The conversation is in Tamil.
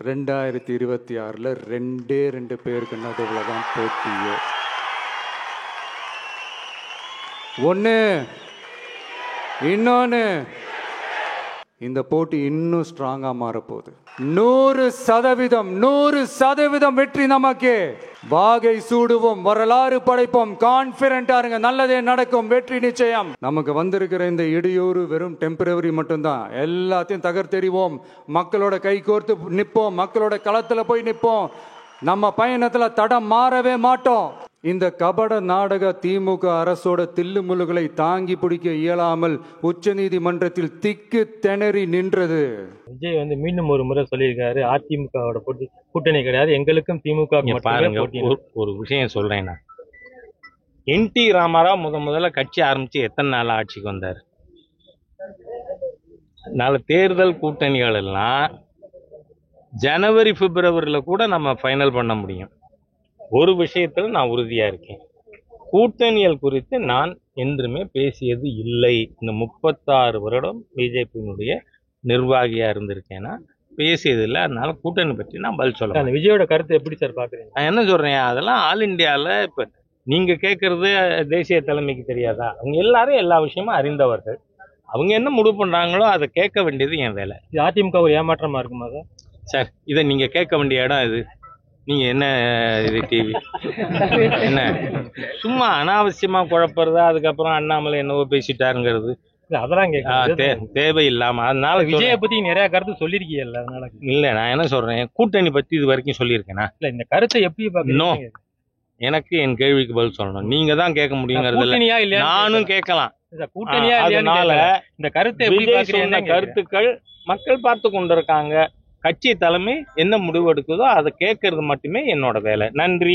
2026 ரெண்டே 2 பேருக்கு நடுவில் தான் போட்டியே. ஒன்று, இன்னொன்று, இந்த போட்டி இன்னும் ஸ்ட்ராங்கா மாறப்போகுது. 100% வெற்றி நமக்கு. வாகை சூடுவோம், வரலாறு படைப்போம், கான்பிடண்டா இருங்க, நல்லதே நடக்கும், வெற்றி நிச்சயம். நமக்கு வந்திருக்கிற இந்த இடையூறு வெறும் டெம்பரவரி மட்டும்தான். எல்லாத்தையும் தகர்த்தெறிவோம், மக்களோட கை கோர்த்து நிற்போம், மக்களோட களத்துல போய் நிற்போம். நம்ம பயணத்துல தடம் மாறவே மாட்டோம். இந்த கபட நாடக திமுக அரசோட தில்லுமுல்லுகளை தாங்கி பிடிக்க இயலாமல் உச்ச நீதிமன்றத்தில் திக்கு திணறி நின்றது. விஜய் மீண்டும் ஒரு முறை சொல்லியிருக்காரு, அதிமுகவோட போட்டி கூட்டணி கிடையாது, எங்களுக்கும் திமுக. ஒரு விஷயம் சொல்றேன், நான் என்டி ராமாராவ் முதல்ல கட்சி ஆரம்பிச்சு எத்தனை நாள் ஆட்சிக்கு வந்தார்? அதனால தேர்தல் கூட்டணிகள் எல்லாம் ஜனவரி பிப்ரவரியில் கூட நம்ம ஃபைனல் பண்ண முடியும். ஒரு விஷயத்தில் நான் உறுதியா இருக்கேன், கூட்டணிகள் குறித்து நான் என்றுமே பேசியது இல்லை. இந்த 36 வருடம் பிஜேபியினுடைய நிர்வாகியா இருந்திருக்கேன்னா பேசியது இல்லை. அதனால கூட்டணி பற்றி நான் பதில் சொல்ல. விஜயோட கருத்து எப்படி சார் பாக்குறீங்க? நான் என்ன சொல்றேன், அதெல்லாம் ஆல் இண்டியாவில் இப்ப நீங்க கேட்கறது தேசிய தலைமைக்கு தெரியாதா? அவங்க எல்லாரும் எல்லா விஷயமும் அறிந்தவர்கள். அவங்க என்ன முடிவு பண்றாங்களோ அதை கேட்க வேண்டியது என் வேலை. அதிமுக ஒரு ஏமாற்றமா இருக்குமா சார்? இதை நீங்க கேட்க வேண்டிய இடம் இது. நீங்க என்ன இது டிவி என்ன சும்மா அனாவசியமா குழப்பறதா? அதுக்கப்புறம் அண்ணாமலை என்னவோ பேசிட்டாருங்கிறது அதெல்லாம் தேவையில்லாம. அதனால விஜய பத்தி நிறைய கருத்து சொல்லிருக்கீங்கல்ல, அதனால இல்ல. நான் என்ன சொல்றேன், கூட்டணி பத்தி இது வரைக்கும் சொல்லியிருக்கேனா? இல்ல, இந்த கருத்தை எப்படி பாக்கணும்? எனக்கு என் கேள்விக்கு பதில் சொல்லணும். நீங்க தான் கேட்க முடியுங்கிறது. நானும் கேட்கலாம். அதனால இந்த கருத்தை சொன்ன கருத்துக்கள் மக்கள் பார்த்து கொண்டிருக்காங்க. கட்சி தலைமை என்ன முடிவு எடுக்குதோ அதை கேட்கறது மட்டுமே என்னோட வேலை. நன்றி.